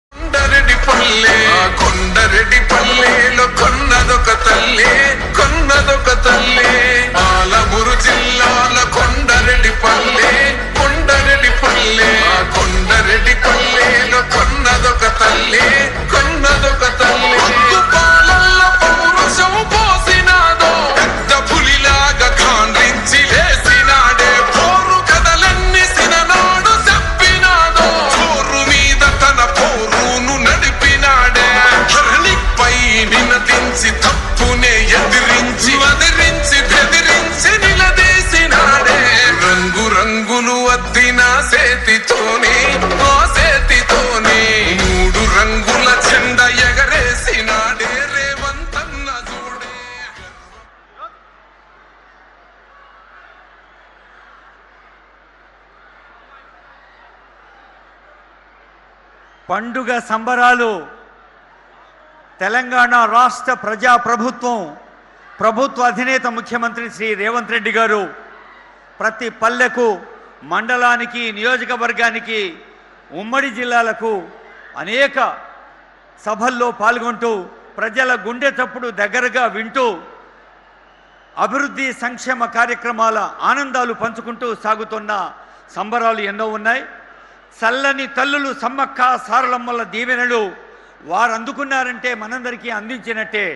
కొండరెడ్డి పల్లెలో కొన్నదొక తల్లే పాలమూరు జిల్లాల కొండరెడ్డి పల్లె కొండరెడ్డి పల్లెలో కొన్నదొక తల్లే పాలల్ల పౌరుషం పోసినాదో పెద్ద పులిలాగా కాండ్రించి లేసినాడే పోరు కథలన్నీ సిననాడు చెప్పినాదో పోరు మీద తన పోరును నడిపినాడే ధరణిపై వినతించి తప్పునే ఎదిరించి బెదిరించి నిలదీసినాడే రంగు రంగులు అద్దిన సేతితోనే మూడు రంగుల జెండా ఎగరేసినాడే రేవంతన్న చూడే. పండుగ సంబరాలు తెలంగాణ రాష్ట్ర ప్రభుత్వ అధినేత ముఖ్యమంత్రి శ్రీ రేవంత్ రెడ్డి గారు ప్రతి పల్లెకు, మండలానికి, నియోజకవర్గానికి, ఉమ్మడి జిల్లాలకు అనేక సభల్లో పాల్గొంటూ ప్రజల గుండె చప్పుడు దగ్గరగా వింటూ అభివృద్ధి సంక్షేమ కార్యక్రమాల ఆనందాలు పంచుకుంటూ సాగుతున్న సంబరాలు ఎన్నో ఉన్నాయి. చల్లని తల్లులు సమ్మక్క సారలమ్మల దీవెనలు వారు అందుకున్నారంటే మనందరికీ అందించినట్టే.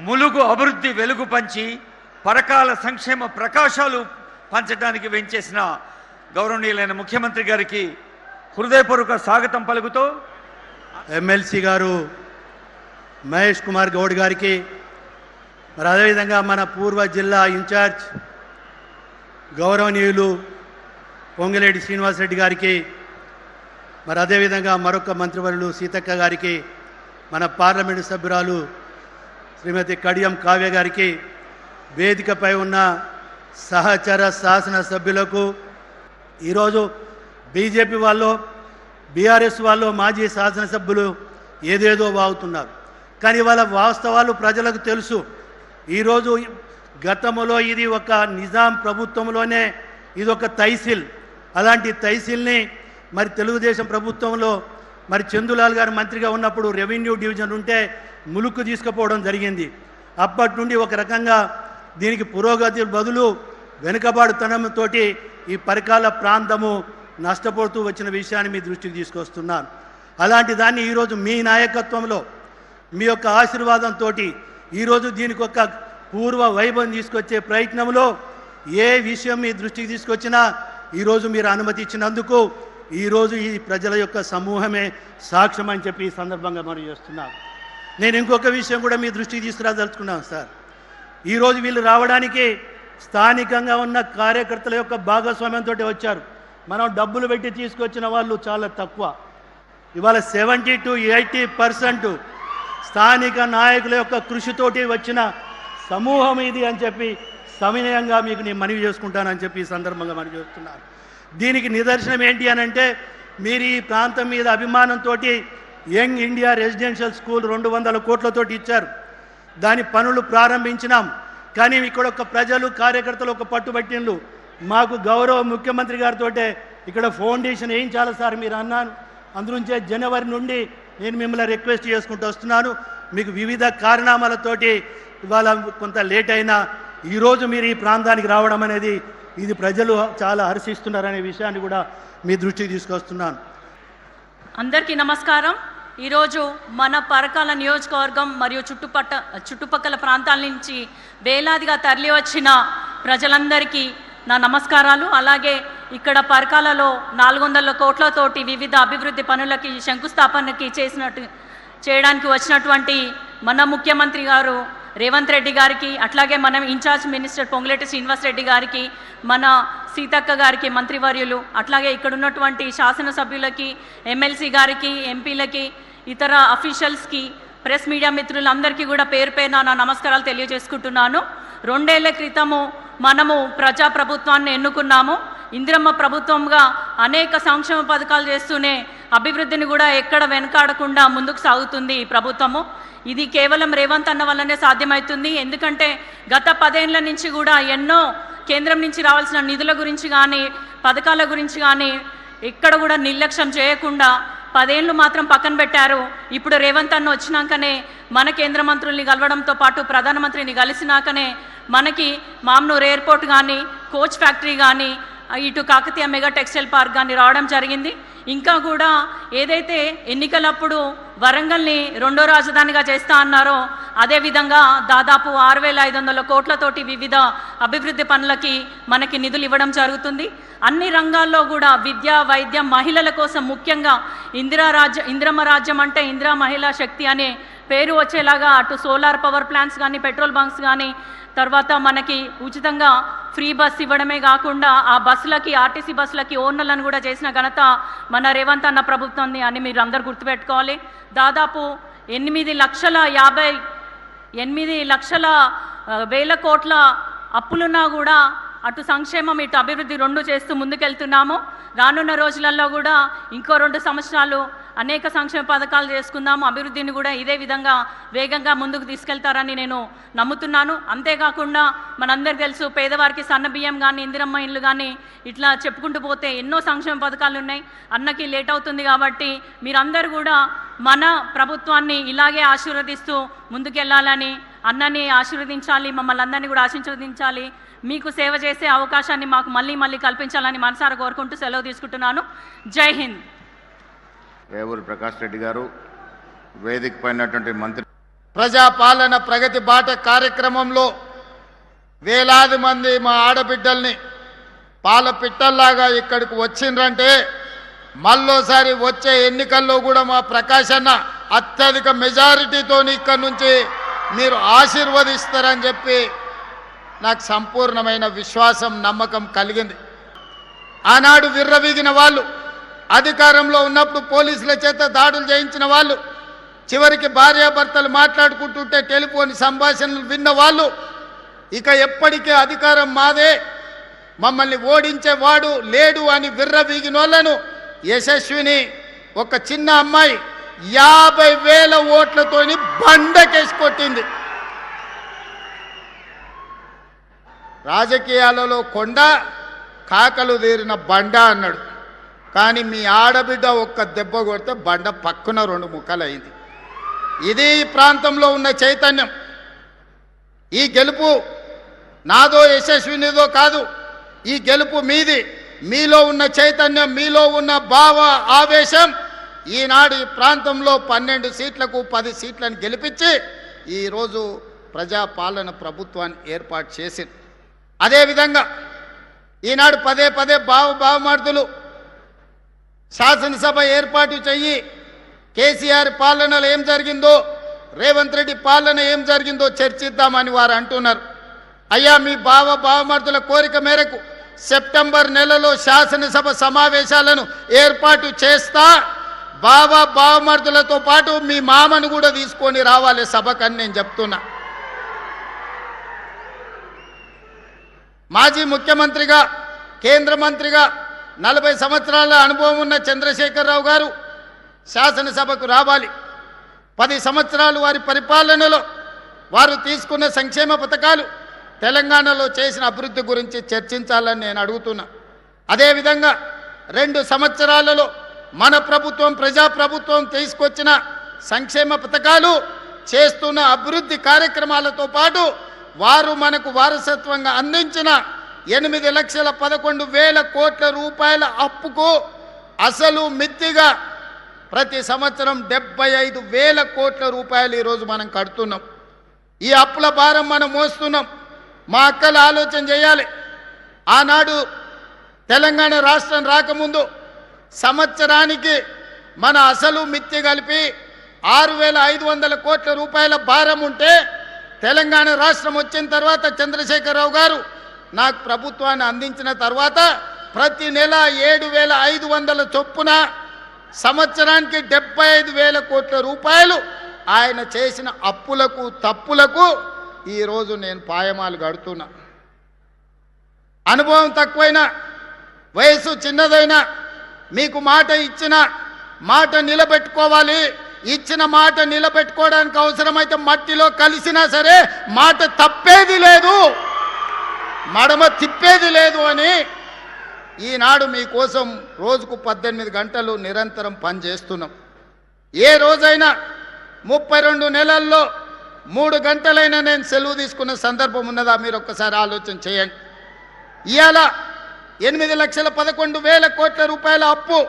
ములుగు అభివృద్ధి వెలుగు పంచి పరకాల సంక్షేమ ప్రకాశాలు పంచడానికి వెంచేసిన గౌరవనీయులైన ముఖ్యమంత్రి గారికి హృదయపూర్వక స్వాగతం పలుకుతూ ఎమ్మెల్సీ గారు మహేష్ కుమార్ గౌడ్ గారికి, మరి అదేవిధంగా మన పూర్వ జిల్లా ఇన్ఛార్జ్ గౌరవనీయులు పొంగిలేటి శ్రీనివాసరెడ్డి గారికి, మరి అదేవిధంగా మరొక మంత్రివర్యులు సీతక్క గారికి, మన పార్లమెంటు సభ్యురాలు శ్రీమతి కడియం కావ్య గారికి, వేదికపై ఉన్న సహచర శాసన సభ్యులకు, ఈరోజు బీజేపీ వాళ్ళు, బీఆర్ఎస్ వాళ్ళు, మాజీ శాసనసభ్యులు ఏదేదో వాగుతున్నారు. కానీ వాళ్ళ వాస్తవాలు ప్రజలకు తెలుసు. ఈరోజు గతంలో ఇది ఒక నిజాం ప్రభుత్వంలోనే ఇది ఒక తహసీల్. అలాంటి తహసీల్ని మరి తెలుగుదేశం ప్రభుత్వంలో మరి చందులాల్ గారు మంత్రిగా ఉన్నప్పుడు రెవెన్యూ డివిజన్ ఉంటే ములుక్కు తీసుకుపోవడం జరిగింది. అప్పటి నుండి ఒక రకంగా దీనికి పురోగతి బదులు వెనుకబాటుతనంతో ఈ పరికాల ప్రాంతము నష్టపోతూ వచ్చిన విషయాన్ని మీ దృష్టికి తీసుకొస్తున్నాను. అలాంటి దాన్ని ఈరోజు మీ నాయకత్వంలో, మీ యొక్క ఆశీర్వాదంతో ఈరోజు దీనికి ఒక పూర్వ వైభవం తీసుకొచ్చే ప్రయత్నంలో ఏ విషయం మీ దృష్టికి తీసుకొచ్చినా ఈరోజు మీరు అనుమతి ఇచ్చినందుకు ఈరోజు ఈ ప్రజల యొక్క సమూహమే సాక్ష్యం అని చెప్పి ఈ సందర్భంగా మనం చేస్తున్నాను. నేను ఇంకొక విషయం కూడా మీ దృష్టికి తీసుకురాదలుచుకున్నాను సార్. ఈరోజు వీళ్ళు రావడానికి స్థానికంగా ఉన్న కార్యకర్తల యొక్క భాగస్వామ్యంతో వచ్చారు. మనం డబ్బులు పెట్టి తీసుకొచ్చిన వాళ్ళు చాలా తక్కువ. ఇవాళ 70 to 80% స్థానిక నాయకుల యొక్క కృషితోటి వచ్చిన సమూహం ఇది అని చెప్పి సవినయంగా మీకు నేను మనవి చేసుకుంటానని చెప్పి ఈ సందర్భంగా మనవి చేస్తున్నాను. దీనికి నిదర్శనం ఏంటి అని అంటే, మీరు ఈ ప్రాంతం మీద అభిమానంతో యంగ్ ఇండియా రెసిడెన్షియల్ స్కూల్ 200 కోట్లతోటి ఇచ్చారు. దాని పనులు ప్రారంభించినాం. కానీ ఇక్కడ ఒక ప్రజలు, కార్యకర్తలు ఒక పట్టుబట్టిండ్లు. మాకు గౌరవ ముఖ్యమంత్రి గారితో ఇక్కడ ఫౌండేషన్ వేయించాలి సార్ మీరు అన్నాను. అందునుంచే జనవరి నుండి నేను మిమ్మల్ని రిక్వెస్ట్ చేసుకుంటూ వస్తున్నాను. మీకు వివిధ కారణాలతోటి ఇవాళ కొంత లేట్ అయినా ఈరోజు మీరు ఈ ప్రాంతానికి రావడం అనేది ఇది ప్రజలు చాలా హర్షిస్తున్నారనే విషయాన్ని కూడా మీ దృష్టికి తీసుకొస్తున్నాను. అందరికీ నమస్కారం. ఈరోజు మన పరకాల నియోజకవర్గం మరియు చుట్టుపక్కల ప్రాంతాల నుంచి వేలాదిగా తరలి వచ్చిన ప్రజలందరికీ నా నమస్కారాలు. అలాగే ఇక్కడ పరకాలలో 400 కోట్లతోటి వివిధ అభివృద్ధి పనులకి శంకుస్థాపనకి చేయడానికి వచ్చినటువంటి మన ముఖ్యమంత్రి గారు రేవంత్ రెడ్డి గారికి, అట్లాగే మనం ఇన్ఛార్జ్ మినిస్టర్ పొంగులేటి శ్రీనివాసరెడ్డి గారికి, మన సీతక్క గారికి మంత్రివర్యులు, అట్లాగే ఇక్కడ ఉన్నటువంటి శాసనసభ్యులకి, ఎమ్మెల్సీ గారికి, ఎంపీలకి, ఇతర అఫీషియల్స్కి, ప్రెస్ మీడియా మిత్రులందరికీ కూడా పేరు పేరున నా నమస్కారాలు తెలియజేసుకుంటున్నాను. 2 ఏళ్ల క్రితము మనము ప్రజాప్రభుత్వాన్ని ఎన్నుకున్నాము. ఇందిరమ్మ ప్రభుత్వంగా అనేక సంక్షేమ పథకాలు చేస్తూనే అభివృద్ధిని కూడా ఎక్కడ వెనకాడకుండా ముందుకు సాగుతుంది ఈ ప్రభుత్వము. ఇది కేవలం రేవంత్ అన్న వల్లనే సాధ్యమవుతుంది. ఎందుకంటే గత 10 ఏళ్ల నుంచి కూడా ఎన్నో కేంద్రం నుంచి రావాల్సిన నిధుల గురించి కానీ, పథకాల గురించి కానీ ఎక్కడ కూడా నిర్లక్ష్యం చేయకుండా 10 ఏళ్ళు మాత్రం పక్కన పెట్టారు. ఇప్పుడు రేవంత్ అన్న వచ్చినాకనే మన కేంద్ర మంత్రుల్ని కలవడంతో పాటు ప్రధానమంత్రిని కలిసినాకనే మనకి మామ్నూర్ ఎయిర్పోర్ట్ కానీ, కోచ్ ఫ్యాక్టరీ కానీ, ఇటు కాకతీయ మెగా టెక్స్టైల్ పార్క్ కానీ రావడం జరిగింది. ఇంకా కూడా ఏదైతే ఎన్నికలప్పుడు వరంగల్ని 2వ రాజధానిగా చేస్తా అన్నారో అదేవిధంగా దాదాపు 6,500 కోట్లతోటి వివిధ అభివృద్ధి పనులకి మనకి నిధులు ఇవ్వడం జరుగుతుంది. అన్ని రంగాల్లో కూడా విద్య, వైద్యం, మహిళల కోసం ముఖ్యంగా ఇందిరమ్మ రాజ్యం అంటే ఇందిరా మహిళా శక్తి అనే పేరు వచ్చేలాగా అటు సోలార్ పవర్ ప్లాంట్స్ కానీ, పెట్రోల్ బంక్స్ కానీ, తర్వాత మనకి ఉచితంగా ఫ్రీ బస్ ఇవ్వడమే కాకుండా ఆ బస్సులకి, ఆర్టీసీ బస్సులకి ఓనర్లను కూడా చేసిన ఘనత మన రేవంత్ అన్న ప్రభుత్వాన్ని అని మీరు అందరు గుర్తుపెట్టుకోవాలి. దాదాపు 8,00,000 కోట్ల అప్పులున్నా కూడా అటు సంక్షేమం ఇటు అభివృద్ధి 2 చేస్తూ ముందుకెళ్తున్నాము. రానున్న రోజులలో కూడా ఇంకో 2 సంవత్సరాలు అనేక సంక్షేమ పథకాలు చేసుకుందాము. అభివృద్ధిని కూడా ఇదే విధంగా వేగంగా ముందుకు తీసుకెళ్తారని నేను నమ్ముతున్నాను. అంతేకాకుండా మనందరికీ తెలుసు పేదవారికి సన్న బియ్యం కానీ, ఇందిరమ్మ ఇళ్ళు కానీ, ఇట్లా చెప్పుకుంటూ పోతే ఎన్నో సంక్షేమ పథకాలు ఉన్నాయి. అన్నకి లేట్ అవుతుంది కాబట్టి మీరందరూ కూడా మన ప్రభుత్వాన్ని ఇలాగే ఆశీర్వదిస్తూ ముందుకెళ్లాలని, అన్నని ఆశీర్వదించాలి, మమ్మల్ని అందరినీ కూడా ఆశీర్వదించాలి, మీకు సేవ చేసే అవకాశాన్ని మాకు మళ్ళీ కల్పించాలని మనసారా కోరుకుంటూ సెలవు తీసుకుంటున్నాను. జై హింద్. రేవూరి ప్రకాష్ రెడ్డి గారు, వేదిక పైనటువంటి మంత్రి. ప్రజాపాలన ప్రగతి బాట కార్యక్రమంలో వేలాది మంది మా ఆడబిడ్డల్ని పాల పిట్టల్లాగా ఇక్కడికి వచ్చిండ్రంటే మళ్ళోసారి వచ్చే ఎన్నికల్లో కూడా మా ప్రకాష్ అన్న అత్యధిక మెజారిటీతో ఇక్కడి నుంచి మీరు ఆశీర్వదిస్తారని చెప్పి నాకు సంపూర్ణమైన విశ్వాసం, నమ్మకం కలిగింది. ఆనాడు విర్రవీగిన వాళ్ళు, అధికారంలో ఉన్నప్పుడు పోలీసుల చేత దాడులు చేయించిన వాళ్ళు, చివరికి భార్యాభర్తలు మాట్లాడుకుంటుంటే టెలిఫోన్ సంభాషణలు విన్న వాళ్ళు, ఇక ఎప్పటికీ అధికారం మాదే, మమ్మల్ని ఓడించేవాడు లేడు అని విర్రవీగిన వాళ్ళను యశస్విని ఒక చిన్న అమ్మాయి 50,000 ఓట్లతోని బండకేసి కొట్టింది. రాజకీయాలలో కొండ, కాకలు తీరిన బండ అన్నాడు. కానీ మీ ఆడబిడ్డ ఒక్క దెబ్బ కొడితే బండ పక్కన 2 ముక్కలు అయింది. ఇది ఈ ప్రాంతంలో ఉన్న చైతన్యం. ఈ గెలుపు నాదో యశస్వినిదో కాదు, ఈ గెలుపు మీది. మీలో ఉన్న చైతన్యం, మీలో ఉన్న భావ ఆవేశం ఈనాడు ఈ ప్రాంతంలో 12 సీట్లకు 10 సీట్లను గెలిపించి ఈరోజు ప్రజాపాలన ప్రభుత్వాన్ని ఏర్పాటు చేసింది. అదేవిధంగా ఈనాడు పదే భావమార్దులు శాసనసభ ఏర్పాటు చెయ్యి, కేసీఆర్ పాలనలో ఏం జరిగిందో, రేవంత్ రెడ్డి పాలన ఏం జరిగిందో చర్చిద్దామని వారు అంటున్నారు. అయ్యా, మీ భావమార్దుల కోరిక మేరకు సెప్టెంబర్ నెలలో శాసనసభ సమావేశాలను ఏర్పాటు చేస్తా, భావమార్దులతో పాటు మీ మామను కూడా తీసుకొని రావాలి సభకని నేను చెప్తున్నా. మాజీ ముఖ్యమంత్రిగా, కేంద్ర మంత్రిగా 40 సంవత్సరాల అనుభవం ఉన్న చంద్రశేఖరరావు గారు శాసనసభకు రావాలి. 10 సంవత్సరాలు వారి పరిపాలనలో వారు తీసుకున్న సంక్షేమ పథకాలు, తెలంగాణలో చేసిన అభివృద్ధి గురించి చర్చించాలని నేను అడుగుతున్నా. అదేవిధంగా 2 సంవత్సరాలలో మన ప్రభుత్వం, ప్రజాప్రభుత్వం తీసుకొచ్చిన సంక్షేమ పథకాలు, చేస్తున్న అభివృద్ధి కార్యక్రమాలతో పాటు వారు మనకు వారసత్వంగా అందించిన 8,11,000 కోట్ల రూపాయల అప్పుకు అసలు మిత్తిగా ప్రతి సంవత్సరం 75,000 కోట్ల రూపాయలు ఈరోజు మనం కడుతున్నాం. ఈ అప్పుల భారం మనం మోస్తున్నాం. మా అక్కలు ఆలోచన చేయాలి. ఆనాడు తెలంగాణ రాష్ట్రం రాకముందు సంవత్సరానికి మన అసలు మిత్తి కలిపి 6,500 కోట్ల రూపాయల భారం ఉంటే, తెలంగాణ రాష్ట్రం వచ్చిన తర్వాత చంద్రశేఖరరావు గారు నాకు ప్రభుత్వాన్ని అందించిన తర్వాత ప్రతి నెల 7,500 చొప్పున సంవత్సరానికి 75,000 కోట్ల రూపాయలు ఆయన చేసిన అప్పులకు, తప్పులకు ఈరోజు నేను పాయమాలు గడుతున్నా. అనుభవం తక్కువైనా, వయసు చిన్నదైనా, మీకు మాట ఇచ్చిన మాట నిలబెట్టుకోవాలి. ఇచ్చిన మాట నిలబెట్టుకోవడానికి అవసరమైతే మట్టిలో కలిసినా సరే మాట తప్పేది లేదు, మడమ తిప్పేది లేదు అని ఈనాడు మీకోసం రోజుకు 18 గంటలు నిరంతరం పనిచేస్తున్నాం. ఏ రోజైనా 32 నెలల్లో 3 గంటలైనా నేను సెలవు తీసుకున్న సందర్భం ఉన్నదా? మీరు ఒక్కసారి ఆలోచన చేయండి. ఇవాళ 8,11,000 కోట్ల రూపాయల అప్పు,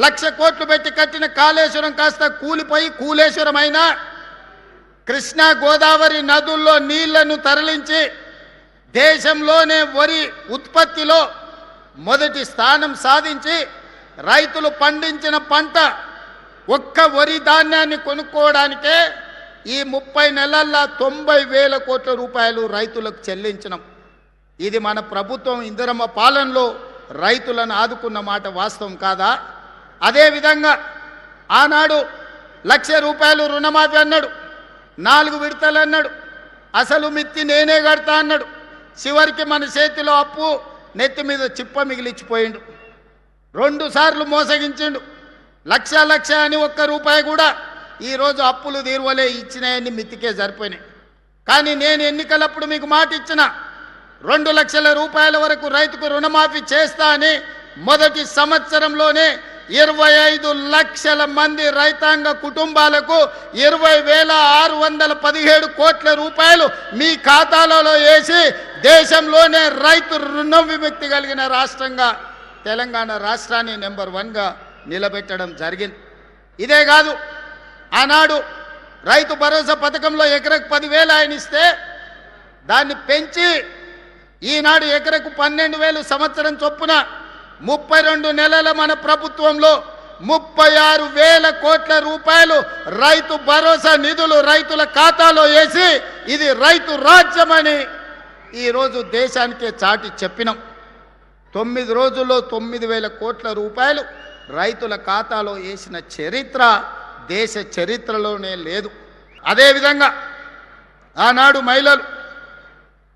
1,00,000 కోట్లు పెట్టి కట్టిన కాళేశ్వరం కాస్త కూలిపోయి కూలేశ్వరం అయినా కృష్ణా గోదావరి నదుల్లో నీళ్లను తరలించి దేశంలోనే వరి ఉత్పత్తిలో మొదటి స్థానం సాధించి రైతులు పండించిన పంట ఒక్క వరి ధాన్యాన్ని కొనుక్కోవడానికే ఈ 30 నెలల్లో 90,000 కోట్ల రూపాయలు రైతులకు చెల్లించినాం. ఇది మన ప్రభుత్వం ఇందిరమ్మ పాలనలో రైతులను ఆదుకున్న మాట వాస్తవం కాదా? అదేవిధంగా ఆనాడు 1,00,000 రూపాయలు రుణమాఫీ అన్నాడు, 4 విడతలు అన్నాడు, అసలు మిత్తి నేనే కడతా అన్నాడు. చివరికి మన చేతిలో అప్పు నెత్తి మీద చిప్ప మిగిలిచ్చిపోయిండు. 2 సార్లు మోసగించిండు. 1,00,000 అని ఒక్క రూపాయి కూడా ఈరోజు అప్పులు తీరువలే, ఇచ్చినాయని మిత్తికే సరిపోయినాయి. కానీ నేను ఎన్నికలప్పుడు మీకు మాట ఇచ్చిన 2 లక్షల రూపాయల వరకు రైతుకు రుణమాఫీ చేస్తా అని మొదటి సంవత్సరంలోనే 25 లక్షల మంది రైతాంగ కుటుంబాలకు 20,617 కోట్ల రూపాయలు మీ ఖాతాలలో వేసి దేశంలోనే రైతు రుణ విముక్తి కలిగిన రాష్ట్రంగా తెలంగాణ రాష్ట్రాన్ని నెంబర్ 1గా నిలబెట్టడం జరిగింది. ఇదే కాదు, ఆనాడు రైతు భరోసా పథకంలో ఎకరకు 10,000 ఆయన ఇస్తే దాన్ని పెంచి ఈనాడు ఎకరకు 12,000 సంవత్సరం చొప్పున 32 నెలల మన ప్రభుత్వంలో 36,000 కోట్ల రూపాయలు రైతు భరోసా నిధులు రైతుల ఖాతాలో వేసి ఇది రైతు రాజ్యమని ఈరోజు దేశానికే చాటి చెప్పినాం. 9 రోజుల్లో 9,000 కోట్ల రూపాయలు రైతుల ఖాతాలో వేసిన చరిత్ర దేశ చరిత్రలోనే లేదు. అదేవిధంగా ఆనాడు మహిళలు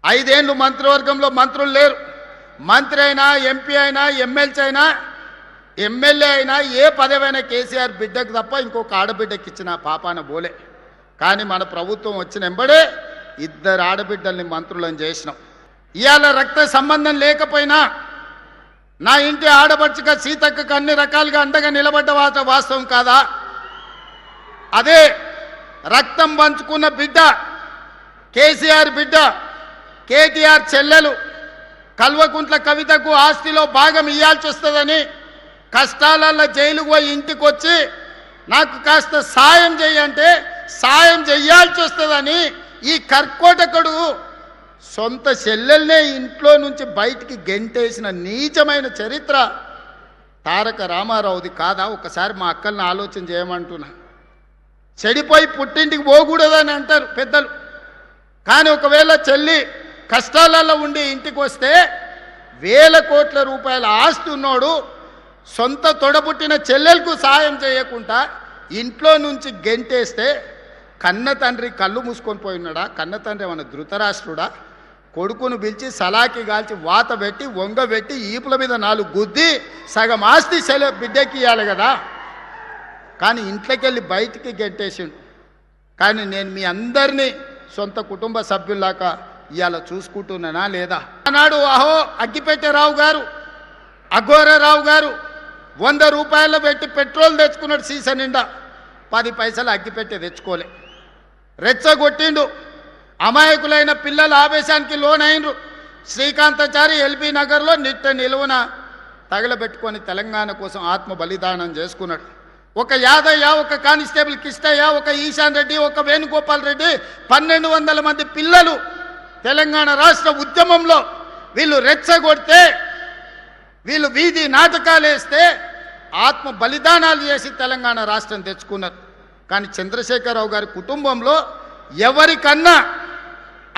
5 ఏళ్ళు మంత్రివర్గంలో మంత్రులు లేరు. మంత్రి అయినా, ఎంపీ అయినా, ఎమ్మెల్యే అయినా, ఏ పదవైనా కేసీఆర్ బిడ్డకు తప్ప ఇంకొక ఆడబిడ్డకి ఇచ్చిన పాపాన బోలే. కానీ మన ప్రభుత్వం వచ్చిన వెంబడే 2 ఆడబిడ్డల్ని మంత్రులను చేసినాం. ఇవాళ రక్త సంబంధం లేకపోయినా నా ఇంటి ఆడపడుచుగా సీతక్కకు అన్ని రకాలుగా అండగా నిలబడ్డ వాస్తవం కాదా? అదే రక్తం పంచుకున్న బిడ్డ, కేసీఆర్ బిడ్డ, కేటీఆర్ చెల్లెలు కల్వకుంట్ల కవితకు ఆస్తిలో భాగం ఇవ్వాల్సి వస్తుందని కష్టాలలో జైలుకు పోయి ఇంటికి వచ్చి నాకు కాస్త సాయం చేయంటే సాయం చేయాల్సి వస్తుందని ఈ కర్కోటకుడు సొంత చెల్లెల్నే ఇంట్లో నుంచి బయటికి గెంటేసిన నీచమైన చరిత్ర తారక రామారావుది కాదా? ఒకసారి మా అక్కల్ని ఆలోచన చేయమంటున్నా. చెడిపోయి పుట్టింటికి పోకూడదని అంటారు పెద్దలు. కానీ ఒకవేళ చెల్లి కష్టాలలో ఉండి ఇంటికి వస్తే 1,000 కోట్ల రూపాయల ఆస్తి ఉన్నోడు సొంత తొడబుట్టిన చెల్లెలకు సాయం చేయకుండా ఇంట్లో నుంచి గెంటేస్తే కన్న తండ్రి కళ్ళు మూసుకొని పోయి ఉన్నాడా? కన్న తండ్రి ఏమన్నా ధృతరాష్ట్రుడా? కొడుకును పిలిచి సలాకి కాల్చి వాత పెట్టి వంగబెట్టి ఈపుల మీద 4 గుద్ది సగం ఆస్తి బిడ్డకి ఇవ్వాలి కదా. కానీ ఇంట్లోకి వెళ్ళి బయటికి గెంటేసిండు. కానీ నేను మీ అందరినీ సొంత కుటుంబ సభ్యుల్లాగా ఇవాళ చూసుకుంటున్నానా లేదా? ఆనాడు అహో అగ్గిపెట్టెరావు గారు, అఘోరరావు గారు 100 రూపాయలు పెట్టి పెట్రోల్ తెచ్చుకున్నాడు సీసా నిండా. 10 పైసలు అగ్గిపెట్టె తెచ్చుకోలే. రెచ్చగొట్టిండు. అమాయకులైన పిల్లల ఆవేశానికి లోనైనరు. శ్రీకాంతాచారి ఎల్బీ నగర్లో నిట్ట నిలువున తగలబెట్టుకొని తెలంగాణ కోసం ఆత్మ బలిదానం చేసుకున్నాడు. ఒక యాదయ్య, ఒక కానిస్టేబుల్ కిష్టయ్య, ఒక ఈశాన్ రెడ్డి, ఒక వేణుగోపాల్ రెడ్డి, 1,200 మంది పిల్లలు తెలంగాణ రాష్ట్ర ఉద్యమంలో వీళ్ళు రెచ్చగొడితే, వీళ్ళు వీధి నాటకాలు వేస్తే ఆత్మ బలిదానాలు చేసి తెలంగాణ రాష్ట్రం తెచ్చుకున్నారు. కానీ చంద్రశేఖరరావు గారి కుటుంబంలో ఎవరికన్నా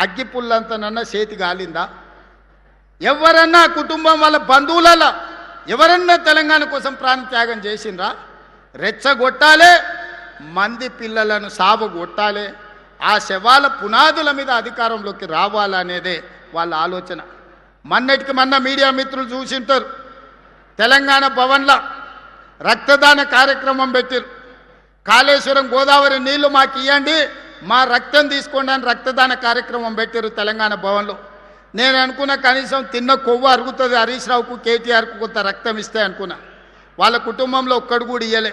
అగ్గిపుల్లంతనన్నా చేతి గాలిందా? ఎవరన్నా కుటుంబం వాళ్ళ బంధువులలో ఎవరన్నా తెలంగాణ కోసం ప్రాణత్యాగం చేసిండ్రా? రెచ్చగొట్టాలే, మంది పిల్లలను సావగొట్టాలి, ఆ శవాల పునాదుల మీద అధికారంలోకి రావాలనేదే వాళ్ళ ఆలోచన. మొన్నటికి మొన్న మీడియా మిత్రులు చూసింటారు, తెలంగాణ భవన్లో రక్తదాన కార్యక్రమం పెట్టారు. కాళేశ్వరం గోదావరి నీళ్లు మాకు ఇవ్వండి, మా రక్తం తీసుకోండి అని రక్తదాన కార్యక్రమం పెట్టారు తెలంగాణ భవన్లో. నేను అనుకున్న కనీసం తిన్న కొవ్వు అరుగుతుంది హరీష్ రావుకు కేటీఆర్కు కొంత రక్తం ఇస్తే అనుకున్నా. వాళ్ళ కుటుంబంలో ఒక్కడు కూడా ఇయ్యలే.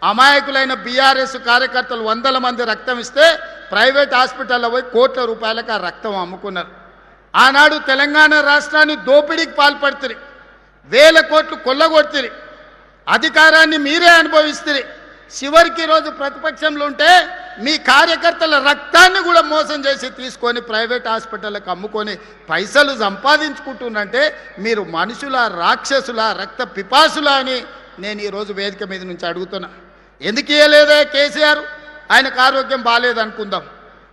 అమాయకులైన బీఆర్ఎస్ కార్యకర్తలు 100 మంది రక్తం ఇస్తే ప్రైవేట్ హాస్పిటల్లో పోయి కోట్ల రూపాయలకు ఆ రక్తం అమ్ముకున్నారు. ఆనాడు తెలంగాణ రాష్ట్రాన్ని దోపిడీకి పాల్పడుతుంది, 1000 కోట్లు కొల్లగొడుతుంది, అధికారాన్ని మీరే అనుభవిస్తుంది. చివరికి రోజు ప్రతిపక్షంలో ఉంటే మీ కార్యకర్తల రక్తాన్ని కూడా మోసం చేసి తీసుకొని ప్రైవేట్ హాస్పిటల్కి అమ్ముకొని పైసలు సంపాదించుకుంటున్నంటే మీరు మనుషుల, రాక్షసుల, రక్త పిపాసుల అని నేను ఈరోజు వేదిక మీద నుంచి అడుగుతున్నా. ఎందుకు ఇవ్వలేదే కేసీఆర్? ఆయనకు ఆరోగ్యం బాగాలేదనుకుందాం.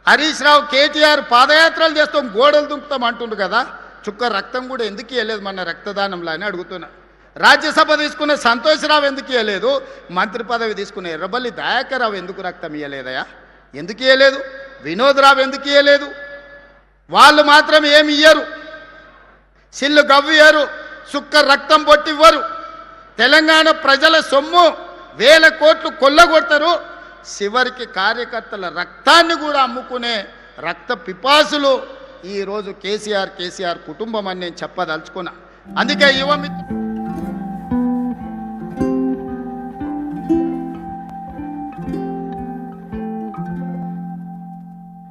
హరీష్ రావు, కేటీఆర్ పాదయాత్రలు చేస్తాం, గోడలు దుంకుతాం అంటుండ్రు కదా, చుక్క రక్తం కూడా ఎందుకు ఇవ్వలేదు మన రక్తదానంలో అని అడుగుతున్నా. రాజ్యసభ తీసుకున్న సంతోష్రావు ఎందుకు ఇవ్వలేదు? మంత్రి పదవి తీసుకున్న ఎర్రబల్లి దయాకర్ రావు ఎందుకు రక్తం ఇవ్వలేదయా? ఎందుకు ఇవ్వలేదు? వినోద్ రావు ఎందుకు ఇవ్వలేదు? వాళ్ళు మాత్రం ఏమి ఇయ్యరు, సిల్లు గవ్వియ్యరు, చుక్క రక్తం పొట్టివ్వరు. తెలంగాణ ప్రజల సొమ్ము 1000 కోట్లు కొల్లగొడతారు. చివరికి కార్యకర్తల రక్తాన్ని కూడా అమ్ముకునే రక్త పిపాసులు ఈరోజు కేసీఆర్ కుటుంబం అని నేను చెప్పదలుచుకున్నా. అందుకే యువ